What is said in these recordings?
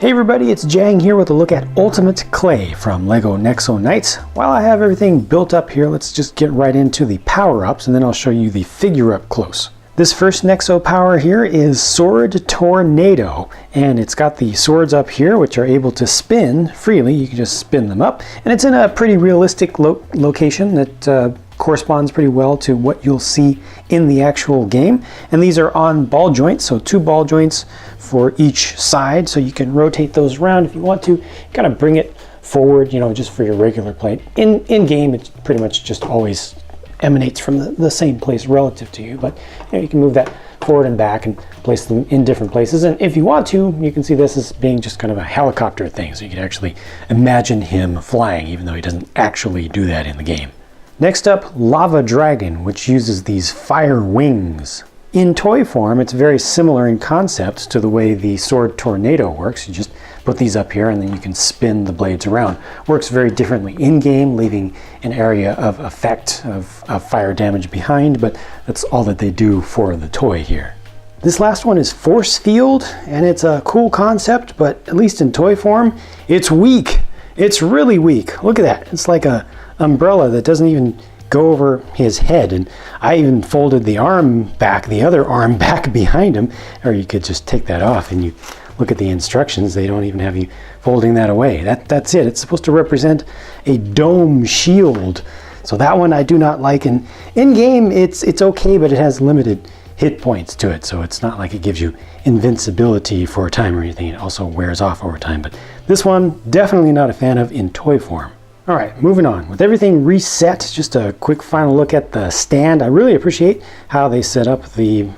Hey everybody, it's Jang here with a look at Ultimate Clay from LEGO Nexo Knights. While I have everything built up here, let's just get right into the power-ups and then I'll show you the figure up close. This first Nexo power here is Sword Tornado, and it's got the swords up here which are able to spin freely. You can just spin them up, and it's in a pretty realistic location that corresponds pretty well to what you'll see in the actual game. And these are on ball joints, so 2 ball joints for each side, so you can rotate those around if you want to. Kind of bring it forward, just for your regular play. In game, it pretty much just always emanates from the same place relative to you, but you can move that forward and back and place them in different places. And if you want to, you can see this as being just kind of a helicopter thing, so you can actually imagine him flying, even though he doesn't actually do that in the game. Next up, Lava Dragon, which uses these fire wings. In toy form, it's very similar in concept to the way the Sword Tornado works. You just put these up here and then you can spin the blades around. Works very differently in-game, leaving an area of effect of fire damage behind, but that's all that they do for the toy here. This last one is Force Field, and it's a cool concept, but at least in toy form, it's weak. It's really weak. Look at that. It's like a umbrella that doesn't even go over his head, and I even folded the other arm back behind him, or you could just take that off and you look at the instructions, they don't even have you folding that away. That's it. It's supposed to represent a dome shield, so that one I do not like. And in game it's okay, but it has limited hit points to it, so it's not like it gives you invincibility for a time or anything. It also wears off over time, but this one definitely not a fan of in toy form. All right, moving on. With everything reset, just a quick final look at the stand. I really appreciate how they set up the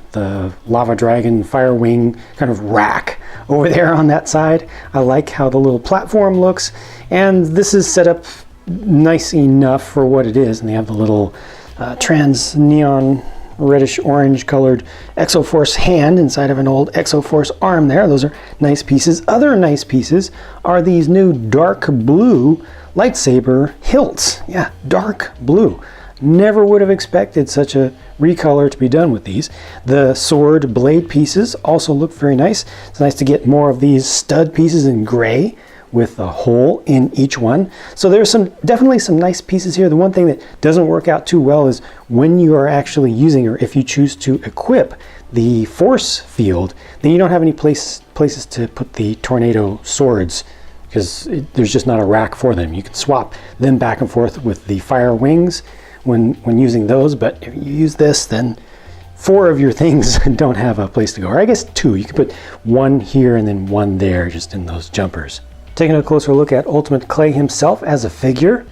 Lava Dragon Fire Wing kind of rack over there on that side. I like how the little platform looks, and this is set up nice enough for what it is. And they have the little trans neon reddish orange colored Exoforce hand inside of an old Exoforce arm there. Those are nice pieces. Other nice pieces are these new dark blue lightsaber hilts. Yeah, dark blue. Never would have expected such a recolor to be done with these. The sword blade pieces also look very nice. It's nice to get more of these stud pieces in gray with a hole in each one. So there's definitely some nice pieces here. The one thing that doesn't work out too well is when you are actually using, or if you choose to equip the force field, then you don't have any places to put the tornado swords, because there's just not a rack for them. You can swap them back and forth with the fire wings when using those, but if you use this, then 4 of your things don't have a place to go. Or I guess 2. You can put 1 here and then 1 there, just in those jumpers. Taking a closer look at Ultimate Clay himself as a figure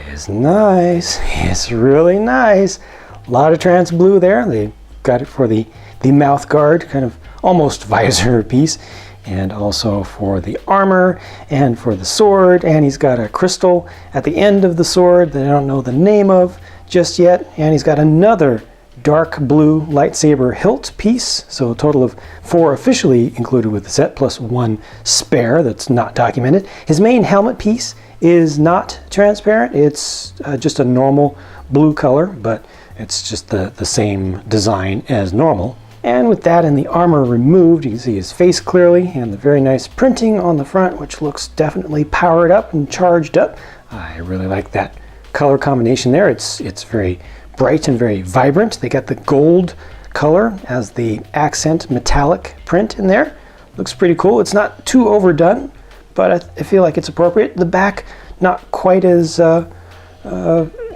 is nice. It's really nice. A lot of trans blue there. They got it for the mouth guard, kind of almost visor piece, and also for the armor and for the sword. And he's got a crystal at the end of the sword that I don't know the name of just yet. And he's got another dark blue lightsaber hilt piece, so a total of 4 officially included with the set, plus 1 spare that's not documented. His main helmet piece is not transparent. It's just a normal blue color, but it's just the same design as normal. And with that and the armor removed, you can see his face clearly and the very nice printing on the front, which looks definitely powered up and charged up. I really like that color combination there. It's very bright and very vibrant. They got the gold color as the accent metallic print in there. Looks pretty cool. It's not too overdone, but I feel like it's appropriate. The back, not quite as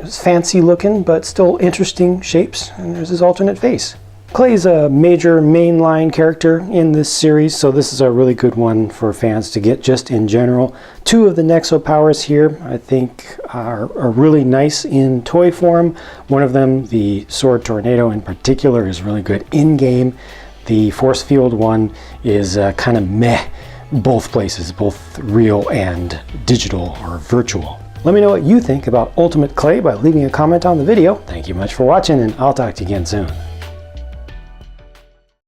fancy looking, but still interesting shapes. And there's his alternate face. Clay's a major mainline character in this series, so this is a really good one for fans to get just in general. 2 of the Nexo powers here I think are really nice in toy form. One of them, the Sword Tornado in particular, is really good in-game. The Force Field one is kind of meh both places, both real and digital or virtual. Let me know what you think about Ultimate Clay by leaving a comment on the video. Thank you much for watching, and I'll talk to you again soon.